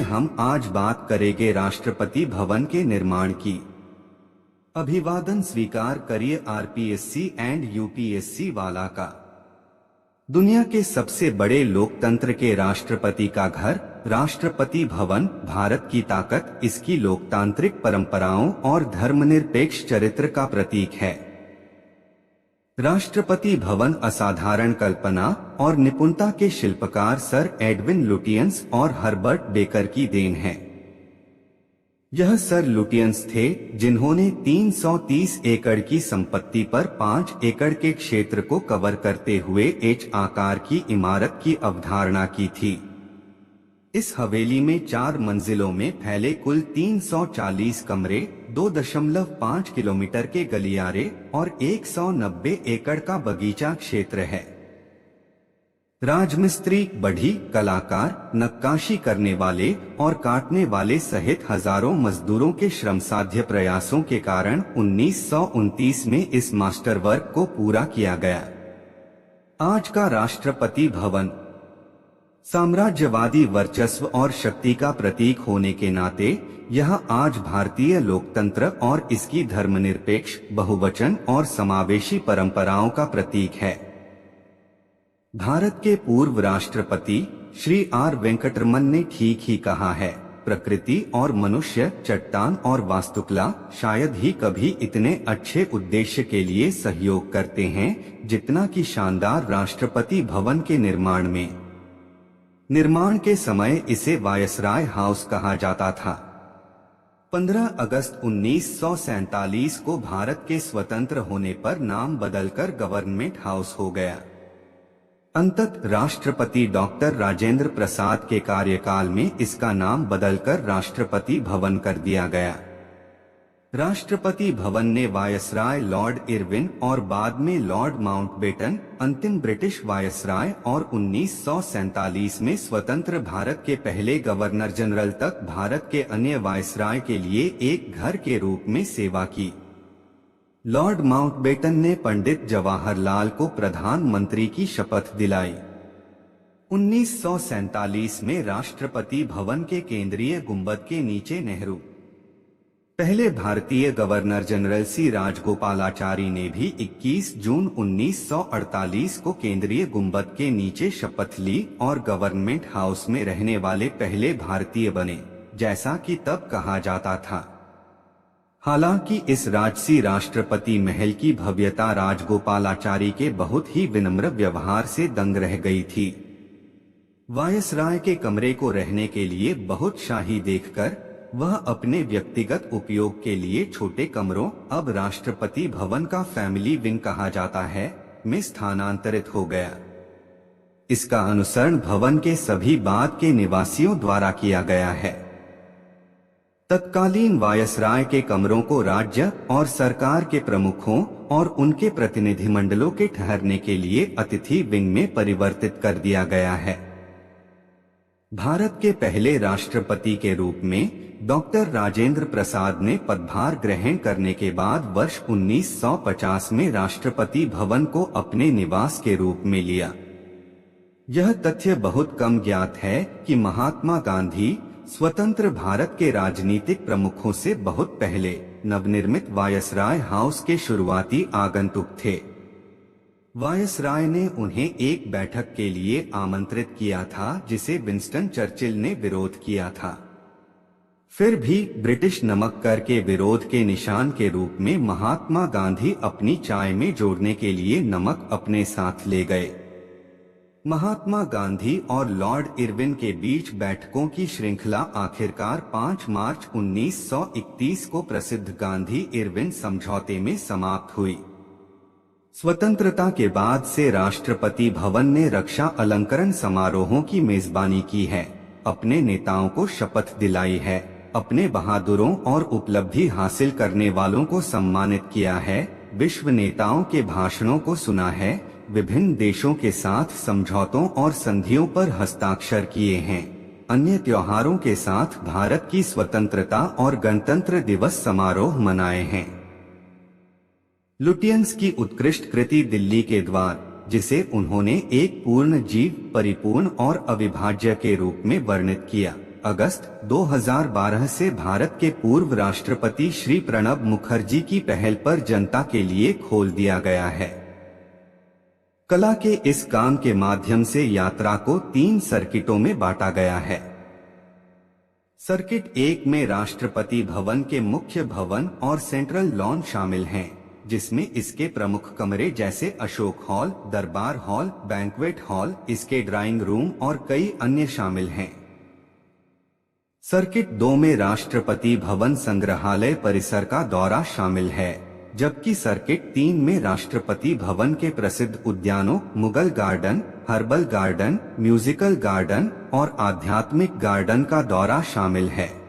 हम आज बात करेंगे राष्ट्रपति भवन के निर्माण की। अभिवादन स्वीकार करिए आरपीएससी एंड यूपीएससी वाला का। दुनिया के सबसे बड़े लोकतंत्र के राष्ट्रपति का घर राष्ट्रपति भवन भारत की ताकत, इसकी लोकतांत्रिक परंपराओं और धर्मनिरपेक्ष चरित्र का प्रतीक है। राष्ट्रपति भवन असाधारण कल्पना और निपुणता के शिल्पकार सर एडविन लुटियंस और हर्बर्ट बेकर की देन है। यह सर लुटियंस थे जिन्होंने 330 एकड़ की संपत्ति पर 5 एकड़ के क्षेत्र को कवर करते हुए एच आकार की इमारत की अवधारणा की थी। इस हवेली में 4 मंजिलों में फैले कुल 340 कमरे, 2.5 किलोमीटर के गलियारे और 190 एकड़ का बगीचा क्षेत्र है। राजमिस्त्री, बढ़ी, कलाकार, नक्काशी करने वाले और काटने वाले सहित हजारों मजदूरों के श्रमसाध्य प्रयासों के कारण 1929 में इस मास्टरवर्क को पूरा किया गया। आज का राष्ट्रपति भवन साम्राज्यवादी वर्चस्व और शक्ति का प्रतीक होने के नाते यह आज भारतीय लोकतंत्र और इसकी धर्मनिरपेक्ष, बहुवचन और समावेशी परंपराओं का प्रतीक है। भारत के पूर्व राष्ट्रपति श्री आर वेंकटरमन ने ठीक ही कहा है, प्रकृति और मनुष्य, चट्टान और वास्तुकला शायद ही कभी इतने अच्छे उद्देश्य के लिए सहयोग करते हैं जितना कि शानदार राष्ट्रपति भवन के निर्माण में। निर्माण के समय इसे वायसराय हाउस कहा जाता था। 15 अगस्त 1947 को भारत के स्वतंत्र होने पर नाम बदलकर गवर्नमेंट हाउस हो गया। अंततः राष्ट्रपति डॉक्टर राजेंद्र प्रसाद के कार्यकाल में इसका नाम बदलकर राष्ट्रपति भवन कर दिया गया। राष्ट्रपति भवन ने वायसराय लॉर्ड इरविन और बाद में लॉर्ड माउंटबेटन, अंतिम ब्रिटिश वायसराय और 1947 में स्वतंत्र भारत के पहले गवर्नर जनरल तक भारत के अन्य वायसराय के लिए एक घर के रूप में सेवा की। लॉर्ड माउंटबेटन ने पंडित जवाहरलाल को प्रधानमंत्री की शपथ दिलाई। 1947 में राष्ट्रपति भवन के केंद्रीय गुंबद के नीचे नेहरू पहले भारतीय गवर्नर जनरल सी राजगोपालाचारी ने भी 21 जून 1948 को केंद्रीय गुंबद के नीचे शपथ ली और गवर्नमेंट हाउस में रहने वाले पहले भारतीय बने, जैसा कि तब कहा जाता था। हालांकि इस राजसी राष्ट्रपति महल की भव्यता राजगोपालाचारी के बहुत ही विनम्र व्यवहार से दंग रह गई थी। वायसराय के कमरे को रहने के लिए बहुत शाही देखकर वह अपने व्यक्तिगत उपयोग के लिए छोटे कमरों, अब राष्ट्रपति भवन का फैमिली विंग कहा जाता है, में स्थानांतरित हो गया। इसका अनुसरण भवन के सभी बाद के निवासियों द्वारा किया गया है। तत्कालीन वायसराय के कमरों को राज्य और सरकार के प्रमुखों और उनके प्रतिनिधिमंडलों के ठहरने के लिए अतिथि विंग में परिवर्तित कर दिया गया है। भारत के पहले राष्ट्रपति के रूप में डॉक्टर राजेंद्र प्रसाद ने पदभार ग्रहण करने के बाद वर्ष 1950 में राष्ट्रपति भवन को अपने निवास के रूप में लिया। यह तथ्य बहुत कम ज्ञात है कि महात्मा गांधी स्वतंत्र भारत के राजनीतिक प्रमुखों से बहुत पहले नवनिर्मित वायसराय हाउस के शुरुआती आगंतुक थे। वायसराय ने उन्हें एक बैठक के लिए आमंत्रित किया था जिसे विंस्टन चर्चिल ने विरोध किया था। फिर भी ब्रिटिश नमक कर के विरोध के निशान के रूप में महात्मा गांधी अपनी चाय में जोड़ने के लिए नमक अपने साथ ले गए। महात्मा गांधी और लॉर्ड इरविन के बीच बैठकों की श्रृंखला आखिरकार 5 मार्च 1931 को प्रसिद्ध गांधी इरविन समझौते में समाप्त हुई। स्वतंत्रता के बाद से राष्ट्रपति भवन ने रक्षा अलंकरण समारोहों की मेजबानी की है, अपने नेताओं को शपथ दिलाई है, अपने बहादुरों और उपलब्धि हासिल करने वालों को सम्मानित किया है, विश्व नेताओं के भाषणों को सुना है, विभिन्न देशों के साथ समझौतों और संधियों पर हस्ताक्षर किए हैं, अन्य त्योहारों के साथ भारत की स्वतंत्रता और गणतंत्र दिवस समारोह मनाए हैं। लुटियंस की उत्कृष्ट कृति दिल्ली के द्वार, जिसे उन्होंने एक पूर्ण जीव, परिपूर्ण और अविभाज्य के रूप में वर्णित किया, अगस्त 2012 से भारत के पूर्व राष्ट्रपति श्री प्रणब मुखर्जी की पहल पर जनता के लिए खोल दिया गया है। कला के इस काम के माध्यम से यात्रा को 3 सर्किटों में बांटा गया है। सर्किट 1 में राष्ट्रपति भवन के मुख्य भवन और सेंट्रल लॉन शामिल हैं, जिसमें इसके प्रमुख कमरे जैसे अशोक हॉल, दरबार हॉल, बैंक्वेट हॉल, इसके ड्राइंग रूम और कई अन्य शामिल हैं। सर्किट 2 में राष्ट्रपति भवन संग्रहालय परिसर का दौरा शामिल है, जबकि सर्किट 3 में राष्ट्रपति भवन के प्रसिद्ध उद्यानों Mughal garden, herbal garden, musical garden और आध्यात्मिक गार्डन का दौरा शामिल है।